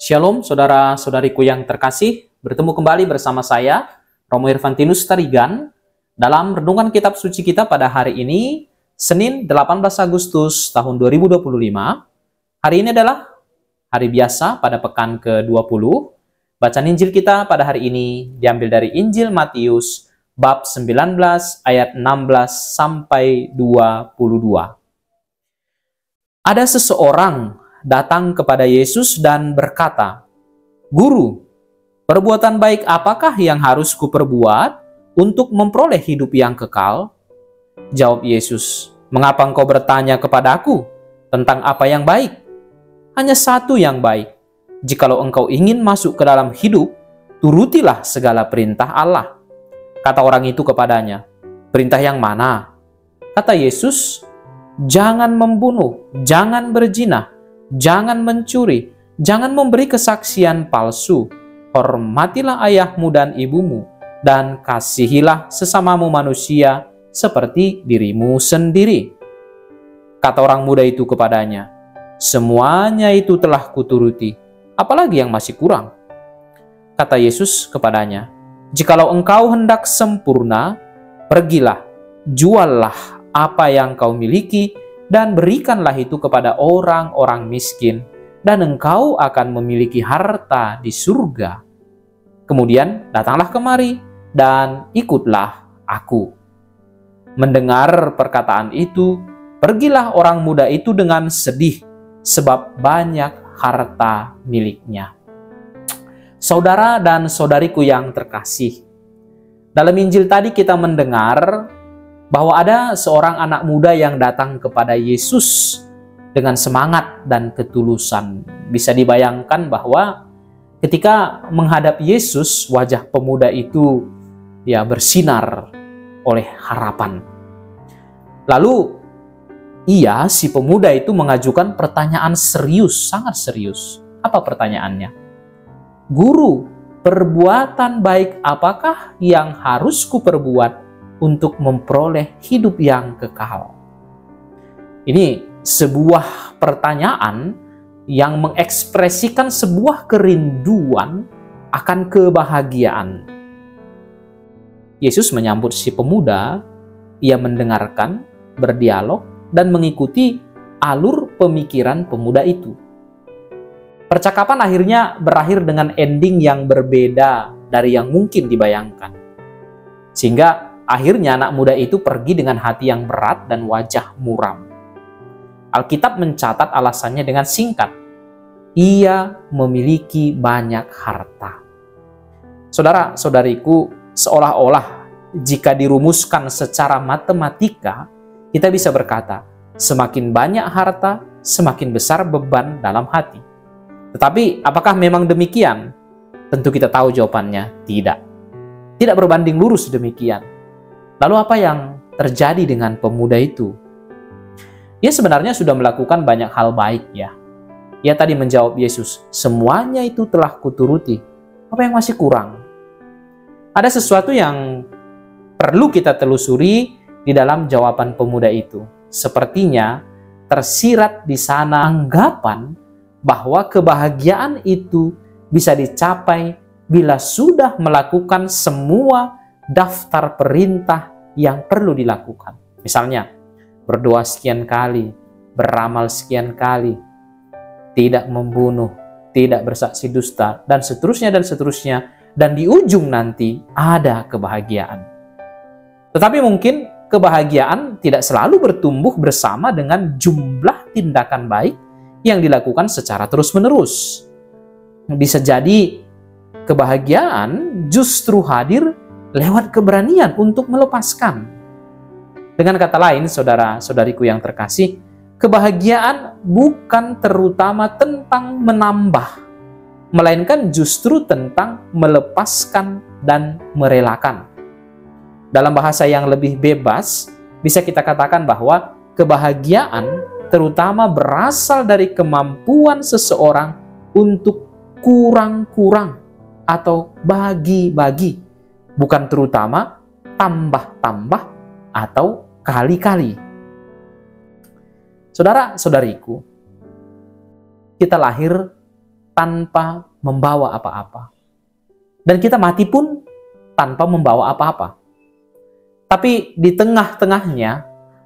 Shalom saudara-saudariku yang terkasih, bertemu kembali bersama saya, Romo Irvantinus Tarigan, dalam renungan kitab suci kita pada hari ini, Senin 18 Agustus tahun 2025. Hari ini adalah hari biasa pada pekan ke-20. Bacaan Injil kita pada hari ini diambil dari Injil Matius, bab 19 ayat 16 sampai 22. Ada seseorang datang kepada Yesus dan berkata, "Guru, perbuatan baik apakah yang harus kuperbuat untuk memperoleh hidup yang kekal?" Jawab Yesus, "Mengapa engkau bertanya kepadaku tentang apa yang baik? Hanya satu yang baik. Jikalau engkau ingin masuk ke dalam hidup, turutilah segala perintah Allah." Kata orang itu kepadanya, "Perintah yang mana?" Kata Yesus, "Jangan membunuh, jangan berzina, jangan mencuri, jangan memberi kesaksian palsu, hormatilah ayahmu dan ibumu, dan kasihilah sesamamu manusia seperti dirimu sendiri." Kata orang muda itu kepadanya, "Semuanya itu telah kuturuti, apalagi yang masih kurang?" Kata Yesus kepadanya, "Jikalau engkau hendak sempurna, pergilah, juallah apa yang kau miliki, dan berikanlah itu kepada orang-orang miskin, dan engkau akan memiliki harta di surga. Kemudian datanglah kemari, dan ikutlah aku." Mendengar perkataan itu, pergilah orang muda itu dengan sedih, sebab banyak harta miliknya. Saudara dan saudariku yang terkasih, dalam Injil tadi kita mendengar bahwa ada seorang anak muda yang datang kepada Yesus dengan semangat dan ketulusan. Bisa dibayangkan bahwa ketika menghadap Yesus, wajah pemuda itu bersinar oleh harapan. Lalu si pemuda itu mengajukan pertanyaan serius, sangat serius. Apa pertanyaannya? "Guru, perbuatan baik apakah yang harus kuperbuat untuk memperoleh hidup yang kekal?" Ini sebuah pertanyaan yang mengekspresikan sebuah kerinduan akan kebahagiaan. Yesus menyambut si pemuda, ia mendengarkan, berdialog, dan mengikuti alur pemikiran pemuda itu. Percakapan akhirnya berakhir dengan ending yang berbeda dari yang mungkin dibayangkan. Sehingga akhirnya anak muda itu pergi dengan hati yang berat dan wajah muram. Alkitab mencatat alasannya dengan singkat. Ia memiliki banyak harta. Saudara-saudariku, seolah-olah jika dirumuskan secara matematika, kita bisa berkata, semakin banyak harta, semakin besar beban dalam hati. Tetapi apakah memang demikian? Tentu kita tahu jawabannya, tidak. Tidak berbanding lurus demikian. Lalu apa yang terjadi dengan pemuda itu? Dia sebenarnya sudah melakukan banyak hal baik ya. Ia tadi menjawab Yesus, "Semuanya itu telah kuturuti. Apa yang masih kurang?" Ada sesuatu yang perlu kita telusuri di dalam jawaban pemuda itu. Sepertinya tersirat di sana anggapan bahwa kebahagiaan itu bisa dicapai bila sudah melakukan semua daftar perintah yang perlu dilakukan. Misalnya, berdoa sekian kali, beramal sekian kali, tidak membunuh, tidak bersaksi dusta, dan seterusnya, dan di ujung nanti ada kebahagiaan. Tetapi mungkin kebahagiaan tidak selalu bertumbuh bersama dengan jumlah tindakan baik yang dilakukan secara terus-menerus. Bisa jadi kebahagiaan justru hadir lewat keberanian untuk melepaskan. Dengan kata lain, saudara-saudariku yang terkasih, kebahagiaan bukan terutama tentang menambah, melainkan justru tentang melepaskan dan merelakan. Dalam bahasa yang lebih bebas, bisa kita katakan bahwa kebahagiaan terutama berasal dari kemampuan seseorang untuk kurang-kurang atau bagi-bagi, bukan terutama tambah-tambah atau kali-kali. Saudara-saudariku, kita lahir tanpa membawa apa-apa. Dan kita mati pun tanpa membawa apa-apa. Tapi di tengah-tengahnya,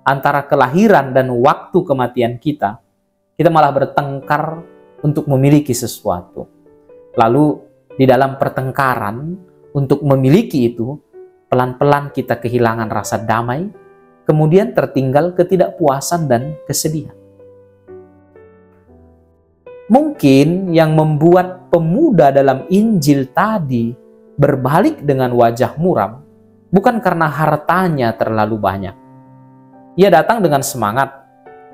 antara kelahiran dan waktu kematian kita malah bertengkar untuk memiliki sesuatu. Lalu di dalam pertengkaran untuk memiliki itu, pelan-pelan kita kehilangan rasa damai, kemudian tertinggal ketidakpuasan dan kesedihan. Mungkin yang membuat pemuda dalam Injil tadi berbalik dengan wajah muram bukan karena hartanya terlalu banyak. Ia datang dengan semangat,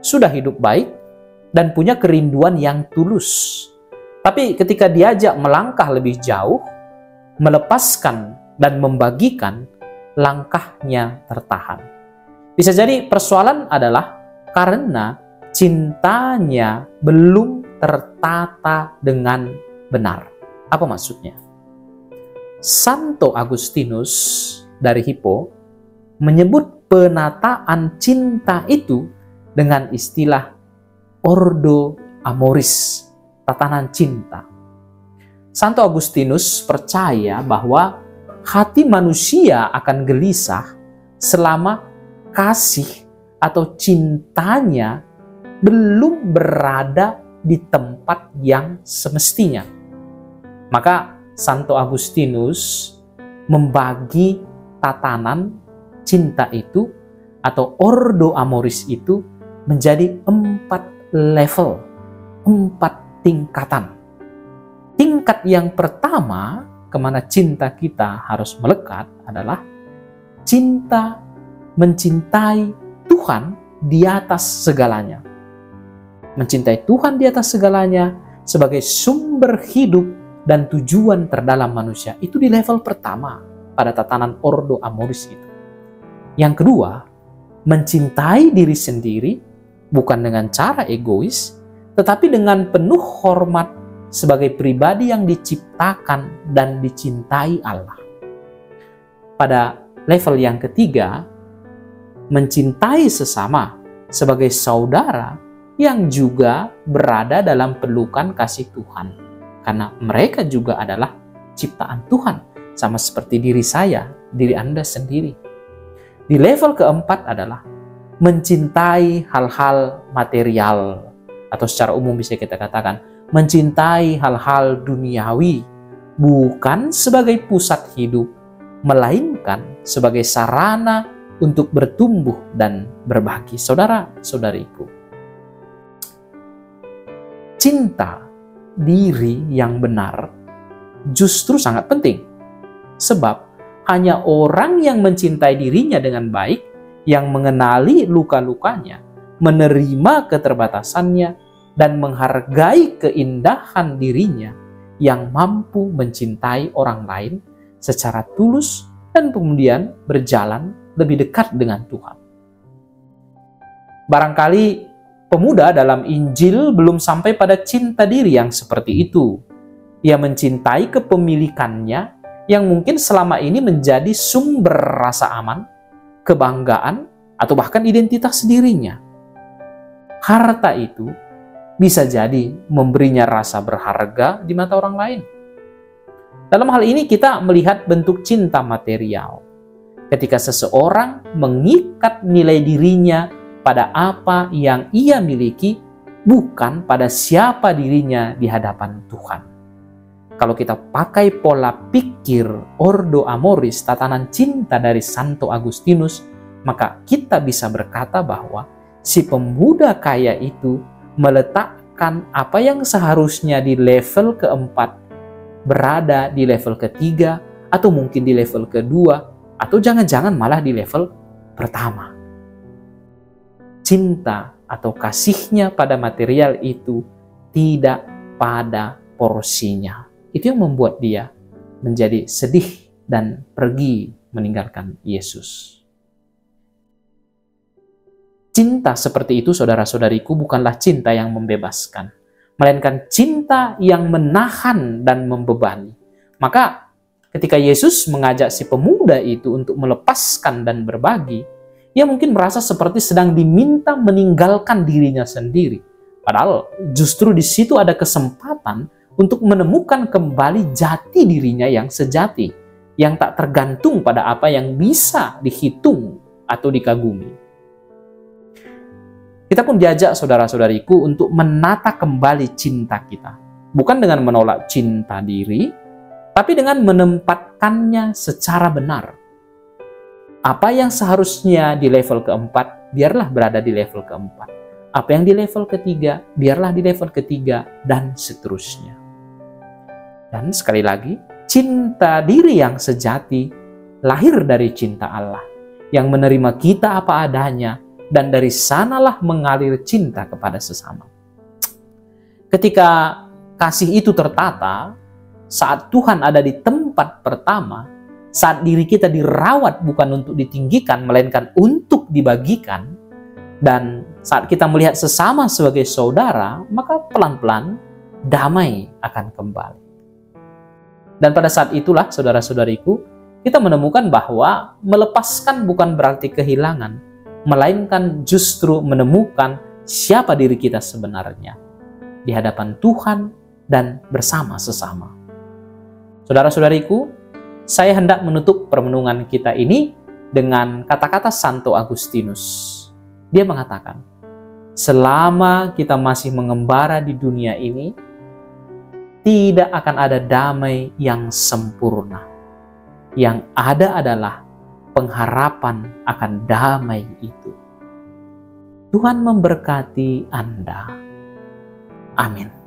sudah hidup baik, dan punya kerinduan yang tulus. Tapi ketika diajak melangkah lebih jauh, melepaskan dan membagikan, langkahnya tertahan. Bisa jadi persoalan adalah karena cintanya belum tertata dengan benar. Apa maksudnya? Santo Agustinus dari Hippo menyebut penataan cinta itu dengan istilah ordo amoris, tatanan cinta. Santo Agustinus percaya bahwa hati manusia akan gelisah selama kasih atau cintanya belum berada di tempat yang semestinya. Maka Santo Agustinus membagi tatanan cinta itu atau ordo amoris itu menjadi 4 level, 4 tingkatan. Tingkat yang pertama kemana cinta kita harus melekat adalah cinta mencintai Tuhan di atas segalanya. Mencintai Tuhan di atas segalanya sebagai sumber hidup dan tujuan terdalam manusia. Itu di level pertama pada tatanan ordo amoris itu. Yang kedua, mencintai diri sendiri bukan dengan cara egois, tetapi dengan penuh hormat sebagai pribadi yang diciptakan dan dicintai Allah. Pada level yang ketiga, mencintai sesama sebagai saudara yang juga berada dalam pelukan kasih Tuhan. Karena mereka juga adalah ciptaan Tuhan, sama seperti diri saya, diri Anda sendiri. Di level keempat adalah mencintai hal-hal material, atau secara umum bisa kita katakan, mencintai hal-hal duniawi, bukan sebagai pusat hidup, melainkan sebagai sarana untuk bertumbuh dan berbagi. Saudara-saudariku, cinta diri yang benar justru sangat penting. Sebab hanya orang yang mencintai dirinya dengan baik, yang mengenali luka-lukanya, menerima keterbatasannya, dan menghargai keindahan dirinya, yang mampu mencintai orang lain secara tulus dan kemudian berjalan lebih dekat dengan Tuhan. Barangkali pemuda dalam Injil belum sampai pada cinta diri yang seperti itu. Ia mencintai kepemilikannya yang mungkin selama ini menjadi sumber rasa aman, kebanggaan, atau bahkan identitas dirinya. Harta itu bisa jadi memberinya rasa berharga di mata orang lain. Dalam hal ini kita melihat bentuk cinta material. Ketika seseorang mengikat nilai dirinya pada apa yang ia miliki, bukan pada siapa dirinya di hadapan Tuhan. Kalau kita pakai pola pikir ordo amoris, tatanan cinta dari Santo Agustinus, maka kita bisa berkata bahwa si pemuda kaya itu meletakkan apa yang seharusnya di level keempat berada di level ketiga, atau mungkin di level kedua, atau jangan-jangan malah di level pertama. Cinta atau kasihnya pada material itu tidak pada porsinya. Itu yang membuat dia menjadi sedih dan pergi meninggalkan Yesus. Cinta seperti itu, saudara-saudariku, bukanlah cinta yang membebaskan, melainkan cinta yang menahan dan membebani. Maka ketika Yesus mengajak si pemuda itu untuk melepaskan dan berbagi, ia mungkin merasa seperti sedang diminta meninggalkan dirinya sendiri. Padahal justru di situ ada kesempatan untuk menemukan kembali jati dirinya yang sejati, yang tak tergantung pada apa yang bisa dihitung atau dikagumi. Kita pun diajak, saudara-saudariku, untuk menata kembali cinta kita. Bukan dengan menolak cinta diri, tapi dengan menempatkannya secara benar. Apa yang seharusnya di level keempat, biarlah berada di level keempat. Apa yang di level ketiga, biarlah di level ketiga, dan seterusnya. Dan sekali lagi, cinta diri yang sejati lahir dari cinta Allah, yang menerima kita apa adanya, dan dari sanalah mengalir cinta kepada sesama. Ketika kasih itu tertata, saat Tuhan ada di tempat pertama, saat diri kita dirawat bukan untuk ditinggikan, melainkan untuk dibagikan, dan saat kita melihat sesama sebagai saudara, maka pelan-pelan damai akan kembali. Dan pada saat itulah, saudara-saudariku, kita menemukan bahwa melepaskan bukan berarti kehilangan, melainkan justru menemukan siapa diri kita sebenarnya di hadapan Tuhan dan bersama sesama. Saudara-saudariku, saya hendak menutup permenungan kita ini dengan kata-kata Santo Agustinus. Dia mengatakan, selama kita masih mengembara di dunia ini, tidak akan ada damai yang sempurna. Yang ada adalah pengharapan akan damai itu. Tuhan memberkati Anda. Amin.